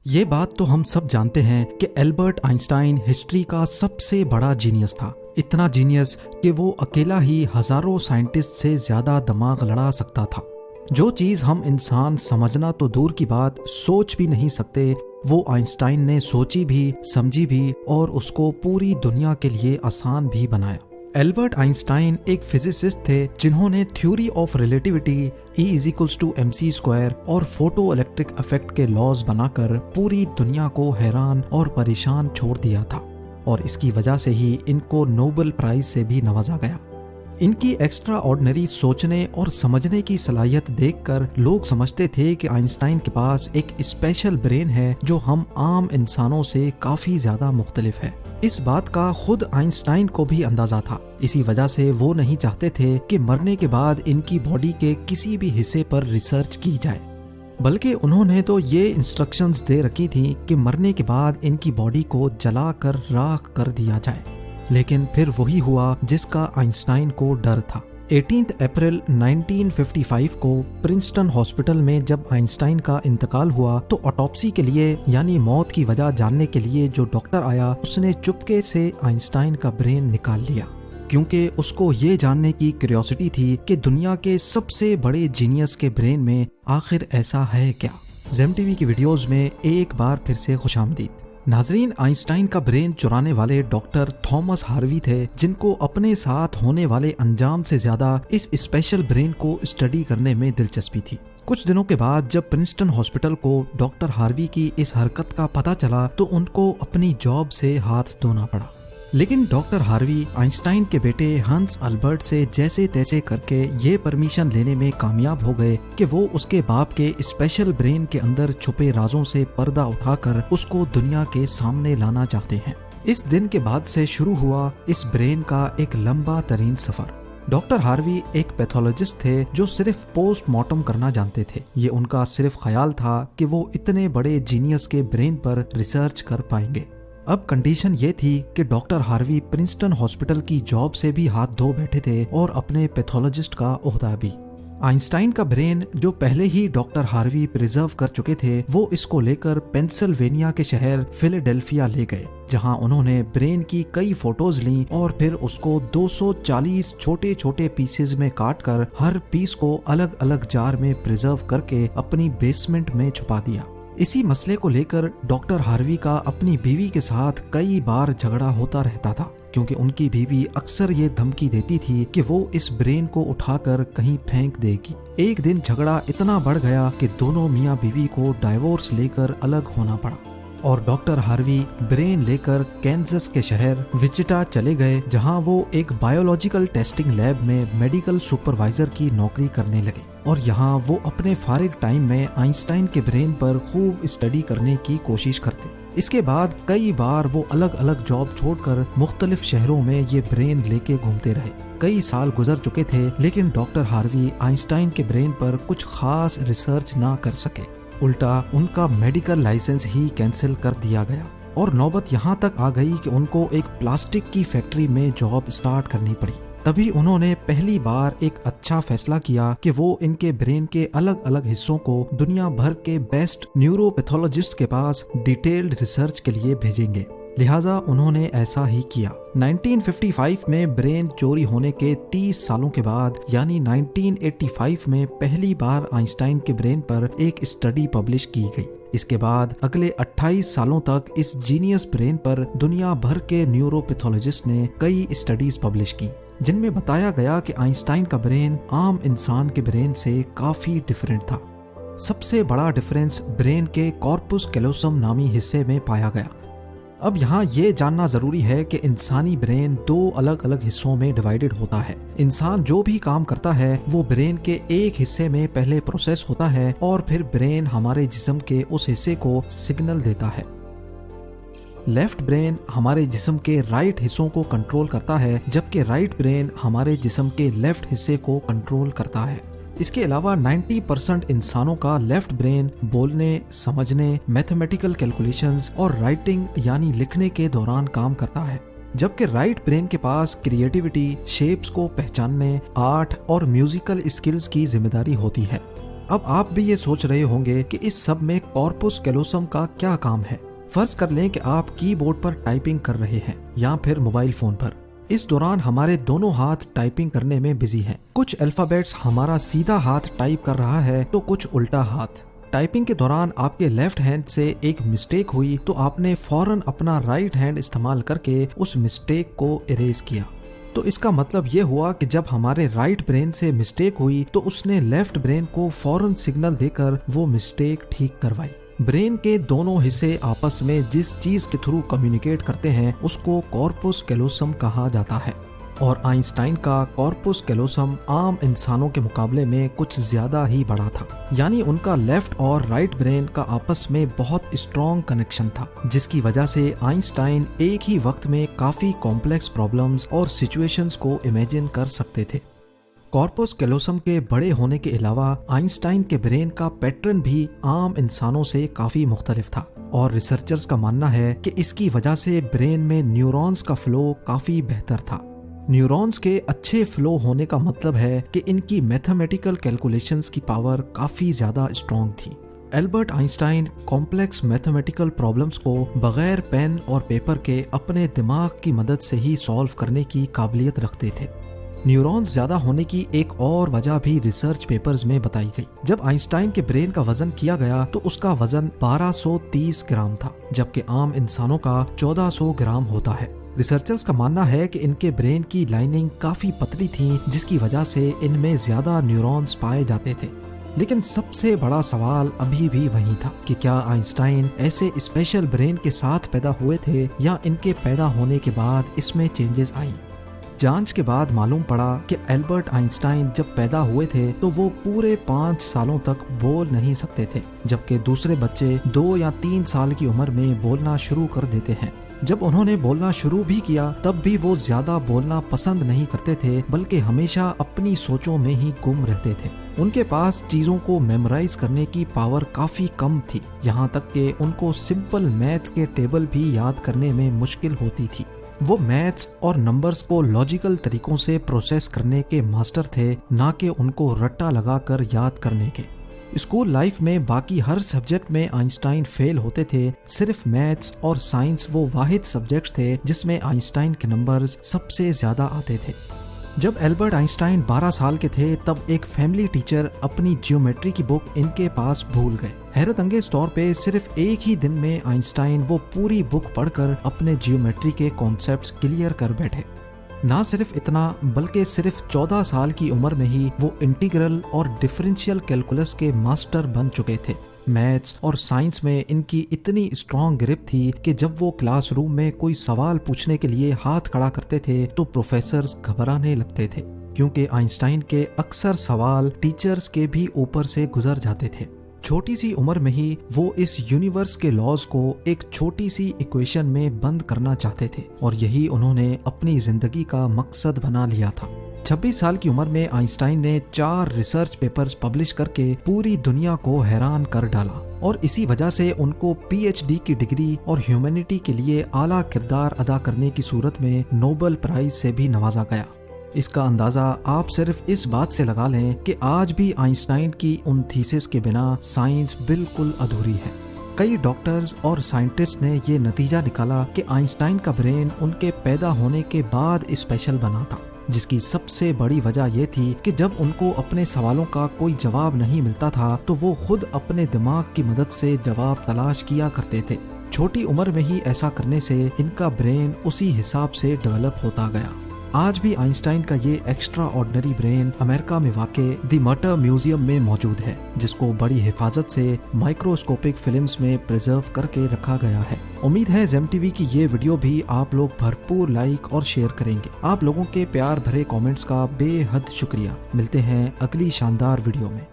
ये बात तो हम सब जानते हैं कि एल्बर्ट आइंस्टाइन हिस्ट्री का सबसे बड़ा जीनियस था। इतना जीनियस कि वो अकेला ही हजारों साइंटिस्ट से ज्यादा दिमाग लड़ा सकता था। जो चीज हम इंसान समझना तो दूर की बात, सोच भी नहीं सकते, वो आइंस्टाइन ने सोची भी, समझी भी और उसको पूरी दुनिया के लिए आसान भी बनाया। एल्बर्ट आइंस्टाइन एक फिजिसिस्ट थे जिन्होंने थ्योरी ऑफ रिलेटिविटी, E=mc² और फोटो इलेक्ट्रिक इफेक्ट के लॉज बनाकर पूरी दुनिया को हैरान और परेशान छोड़ दिया था और इसकी वजह से ही इनको नोबेल प्राइज से भी नवाजा गया। इनकी एक्स्ट्रा ऑर्डिनरी सोचने और समझने की सलाहियत देखकर लोग समझते थे कि आइंस्टाइन के पास एक स्पेशल ब्रेन है जो हम आम इंसानों से काफी ज्यादा मुख्तलिफ है। इस बात का खुद आइंस्टाइन को भी अंदाजा था। इसी वजह से वो नहीं चाहते थे कि मरने के बाद इनकी बॉडी के किसी भी हिस्से पर रिसर्च की जाए, बल्कि उन्होंने तो ये इंस्ट्रक्शंस दे रखी थी कि मरने के बाद इनकी बॉडी को जलाकर राख कर दिया जाए। लेकिन फिर वही हुआ जिसका आइंस्टाइन को डर था। 18 अप्रैल 1955 को प्रिंसटन हॉस्पिटल में जब आइंस्टाइन का इंतकाल हुआ तो ऑटोप्सी के लिए यानी मौत की वजह जानने के लिए जो डॉक्टर आया उसने चुपके से आइंस्टाइन का ब्रेन निकाल लिया, क्योंकि उसको ये जानने की क्यूरियोसिटी थी कि दुनिया के सबसे बड़े जीनियस के ब्रेन में आखिर ऐसा है क्या। जेम टीवी की वीडियोस में एक बार फिर से खुशामदीद। नाजरीन, आइंस्टाइन का ब्रेन चुराने वाले डॉक्टर थॉमस हार्वी थे, जिनको अपने साथ होने वाले अंजाम से ज्यादा इस स्पेशल ब्रेन को स्टडी करने में दिलचस्पी थी। कुछ दिनों के बाद जब प्रिंसटन हॉस्पिटल को डॉक्टर हार्वी की इस हरकत का पता चला तो उनको अपनी जॉब से हाथ धोना पड़ा। लेकिन डॉक्टर हार्वी आइंस्टाइन के बेटे हंस अल्बर्ट से जैसे तैसे करके ये परमिशन लेने में कामयाब हो गए कि वो उसके बाप के स्पेशल ब्रेन के अंदर छुपे राजों से पर्दा उठाकर उसको दुनिया के सामने लाना चाहते हैं। इस दिन के बाद से शुरू हुआ इस ब्रेन का एक लंबा तरीन सफर। डॉक्टर हार्वी एक पैथोलॉजिस्ट थे जो सिर्फ पोस्टमार्टम करना जानते थे। ये उनका सिर्फ ख्याल था कि वो इतने बड़े जीनियस के ब्रेन पर रिसर्च कर पाएंगे। अब कंडीशन ये थी कि डॉक्टर हार्वी प्रिंसटन हॉस्पिटल की जॉब से भी हाथ धो बैठे थे और अपने पैथोलॉजिस्ट का ओहदा भी। आइंस्टाइन का ब्रेन जो पहले ही डॉक्टर हार्वी प्रिजर्व कर चुके थे, वो इसको लेकर पेंसिल्वेनिया के शहर फिलाडेल्फिया ले गए, जहां उन्होंने ब्रेन की कई फोटोज ली और फिर उसको 240 छोटे छोटे पीसेज में काटकर हर पीस को अलग अलग जार में प्रिजर्व करके अपनी बेसमेंट में छुपा दिया। इसी मसले को लेकर डॉक्टर हार्वी का अपनी बीवी के साथ कई बार झगड़ा होता रहता था, क्योंकि उनकी बीवी अक्सर ये धमकी देती थी कि वो इस ब्रेन को उठाकर कहीं फेंक देगी। एक दिन झगड़ा इतना बढ़ गया कि दोनों मियाँ बीवी को डाइवोर्स लेकर अलग होना पड़ा और डॉक्टर हार्वी ब्रेन लेकर कैंसस के शहर विचिटा चले गए, जहां वो एक बायोलॉजिकल टेस्टिंग लैब में मेडिकल सुपरवाइजर की नौकरी करने लगे और यहाँ वो अपने फारिग टाइम में आइंस्टाइन के ब्रेन पर खूब स्टडी करने की कोशिश करते। इसके बाद कई बार वो अलग अलग जॉब छोड़कर मुख्तलिफ शहरों में ये ब्रेन लेके घूमते रहे। कई साल गुजर चुके थे लेकिन डॉक्टर हार्वी आइंस्टाइन के ब्रेन पर कुछ खास रिसर्च ना कर सके। उल्टा उनका मेडिकल लाइसेंस ही कैंसिल कर दिया गया और नौबत यहाँ तक आ गई कि उनको एक प्लास्टिक की फैक्ट्री में जॉब स्टार्ट करनी पड़ी। तभी उन्होंने पहली बार एक अच्छा फैसला किया कि वो इनके ब्रेन के अलग अलग हिस्सों को दुनिया भर के बेस्ट न्यूरोपैथोलॉजिस्ट के पास डिटेल्ड रिसर्च के लिए भेजेंगे। लिहाजा उन्होंने ऐसा ही किया। 1955 में ब्रेन चोरी होने के 30 सालों के बाद यानी 1985 में पहली बार आइंस्टाइन के ब्रेन पर एक स्टडी पब्लिश की गई। इसके बाद अगले 28 सालों तक इस जीनियस ब्रेन पर दुनिया भर के न्यूरोपैथोलॉजिस्ट ने कई स्टडीज पब्लिश की, जिनमें बताया गया कि आइंस्टाइन का ब्रेन आम इंसान के ब्रेन से काफी डिफरेंट था। सबसे बड़ा डिफरेंस ब्रेन के कॉर्पस कैलोसम नामी हिस्से में पाया गया। अब यहाँ ये जानना जरूरी है कि इंसानी ब्रेन दो अलग अलग हिस्सों में डिवाइडेड होता है। इंसान जो भी काम करता है वो ब्रेन के एक हिस्से में पहले प्रोसेस होता है और फिर ब्रेन हमारे जिस्म के उस हिस्से को सिग्नल देता है। लेफ्ट ब्रेन हमारे जिस्म के राइट हिस्सों को कंट्रोल करता है, जबकि राइट ब्रेन हमारे जिस्म के लेफ्ट हिस्से को कंट्रोल करता है। इसके अलावा 90% इंसानों का लेफ्ट ब्रेन बोलने, समझने, मैथमेटिकल कैलकुलेशंस और राइटिंग यानी लिखने के दौरान काम करता है, जबकि राइट ब्रेन के पास क्रिएटिविटी, शेप्स को पहचानने, आर्ट और म्यूजिकल स्किल्स की जिम्मेदारी होती है। अब आप भी ये सोच रहे होंगे कि इस सब में कॉर्पस कैलोसम का क्या काम है। फर्ज कर लें कि आप कीबोर्ड पर टाइपिंग कर रहे हैं या फिर मोबाइल फोन पर। इस दौरान हमारे दोनों हाथ टाइपिंग करने में बिजी हैं। कुछ अल्फाबेट्स हमारा सीधा हाथ टाइप कर रहा है तो कुछ उल्टा हाथ। टाइपिंग के दौरान आपके लेफ्ट हैंड से एक मिस्टेक हुई तो आपने फौरन अपना राइट हैंड इस्तेमाल करके उस मिस्टेक को इरेज किया। तो इसका मतलब ये हुआ कि जब हमारे राइट ब्रेन से मिस्टेक हुई तो उसने लेफ्ट ब्रेन को फौरन सिग्नल देकर वो मिस्टेक ठीक करवाई। ब्रेन के दोनों हिस्से आपस में जिस चीज के थ्रू कम्युनिकेट करते हैं उसको कॉर्पस कैलोसम कहा जाता है। और आइंस्टाइन का कॉर्पस कैलोसम आम इंसानों के मुकाबले में कुछ ज्यादा ही बड़ा था, यानी उनका लेफ्ट और राइट ब्रेन का आपस में बहुत स्ट्रॉन्ग कनेक्शन था, जिसकी वजह से आइंस्टाइन एक ही वक्त में काफी कॉम्प्लेक्स प्रॉब्लम्स और सिचुएशंस को इमेजिन कर सकते थे। कॉर्पस कैलोसम के बड़े होने के अलावा आइंस्टाइन के ब्रेन का पैटर्न भी आम इंसानों से काफी मुख्तलिफ था और रिसर्चर्स का मानना है कि इसकी वजह से ब्रेन में न्यूरॉन्स का फ्लो काफी बेहतर था। न्यूरॉन्स के अच्छे फ्लो होने का मतलब है कि इनकी मैथमेटिकल कैलकुलेशंस की पावर काफी ज्यादा स्ट्रॉन्ग थी। Albert Einstein complex mathematical problems को बगैर पेन और पेपर के अपने दिमाग की मदद से ही सॉल्व करने की काबिलियत रखते थे। न्यूरॉन्स ज्यादा होने की एक और वजह भी रिसर्च पेपर्स में बताई गई। जब आइंस्टाइन के ब्रेन का वजन किया गया तो उसका वजन 1230 ग्राम था, जबकि आम इंसानों का 1400 ग्राम होता है। रिसर्चर्स का मानना है कि इनके ब्रेन की लाइनिंग काफी पतली थी, जिसकी वजह से इनमें ज्यादा न्यूरॉन्स पाए जाते थे। लेकिन सबसे बड़ा सवाल अभी भी वही था कि क्या आइंस्टाइन ऐसे स्पेशल ब्रेन के साथ पैदा हुए थे या इनके पैदा होने के बाद इसमें चेंजेस आई। जांच के बाद मालूम पड़ा कि एल्बर्ट आइंस्टाइन जब पैदा हुए थे तो वो पूरे 5 सालों तक बोल नहीं सकते थे, जबकि दूसरे बच्चे 2 या 3 साल की उम्र में बोलना शुरू कर देते हैं। जब उन्होंने बोलना शुरू भी किया तब भी वो ज्यादा बोलना पसंद नहीं करते थे, बल्कि हमेशा अपनी सोचों में ही गुम रहते थे। उनके पास चीजों को मेमोराइज करने की पावर काफी कम थी, यहाँ तक कि उनको सिंपल मैथ्स के टेबल भी याद करने में मुश्किल होती थी। वो मैथ्स और नंबर्स को लॉजिकल तरीकों से प्रोसेस करने के मास्टर थे, ना कि उनको रट्टा लगाकर याद करने के। स्कूल लाइफ में बाकी हर सब्जेक्ट में आइंस्टाइन फेल होते थे, सिर्फ मैथ्स और साइंस वो वाहिद सब्जेक्ट्स थे जिसमें आइंस्टाइन के नंबर्स सबसे ज्यादा आते थे। जब एल्बर्ट आइंस्टाइन 12 साल के थे तब एक फैमिली टीचर अपनी ज्योमेट्री की बुक इनके पास भूल गए। हैरत अंगेज तौर पे सिर्फ एक ही दिन में आइंस्टाइन वो पूरी बुक पढ़कर अपने ज्योमेट्री के कॉन्सेप्ट्स क्लियर कर बैठे। ना सिर्फ इतना, बल्कि सिर्फ 14 साल की उम्र में ही वो इंटीग्रल और डिफरेंशियल कैलकुलस के मास्टर बन चुके थे। मैथ्स और साइंस में इनकी इतनी स्ट्रॉन्ग ग्रिप थी कि जब वो क्लासरूम में कोई सवाल पूछने के लिए हाथ खड़ा करते थे तो प्रोफेसर्स घबराने लगते थे, क्योंकि आइंस्टाइन के अक्सर सवाल टीचर्स के भी ऊपर से गुजर जाते थे। छोटी सी उम्र में ही वो इस यूनिवर्स के लॉज को एक छोटी सी इक्वेशन में बंद करना चाहते थे और यही उन्होंने अपनी जिंदगी का मकसद बना लिया था। 26 साल की उम्र में आइंस्टाइन ने 4 रिसर्च पेपर्स पब्लिश करके पूरी दुनिया को हैरान कर डाला और इसी वजह से उनको पीएचडी की डिग्री और ह्यूमैनिटी के लिए आला किरदार अदा करने की सूरत में नोबेल प्राइज से भी नवाजा गया। इसका अंदाजा आप सिर्फ इस बात से लगा लें कि आज भी आइंस्टाइन की उन थीसिस के बिना साइंस बिल्कुल अधूरी है। कई डॉक्टर्स और साइंटिस्ट ने ये नतीजा निकाला कि आइंस्टाइन का ब्रेन उनके पैदा होने के बाद स्पेशल बना था, जिसकी सबसे बड़ी वजह यह थी कि जब उनको अपने सवालों का कोई जवाब नहीं मिलता था तो वो खुद अपने दिमाग की मदद से जवाब तलाश किया करते थे। छोटी उम्र में ही ऐसा करने से इनका ब्रेन उसी हिसाब से डेवलप होता गया। आज भी आइंस्टाइन का ये एक्स्ट्रा ऑर्डिनरी ब्रेन अमेरिका में वाक़े द मटर म्यूजियम में मौजूद है, जिसको बड़ी हिफाजत से माइक्रोस्कोपिक फिल्म्स में प्रिजर्व करके रखा गया है। उम्मीद है जेम टीवी की ये वीडियो भी आप लोग भरपूर लाइक और शेयर करेंगे। आप लोगों के प्यार भरे कमेंट्स का बेहद शुक्रिया। मिलते हैं अगली शानदार वीडियो में।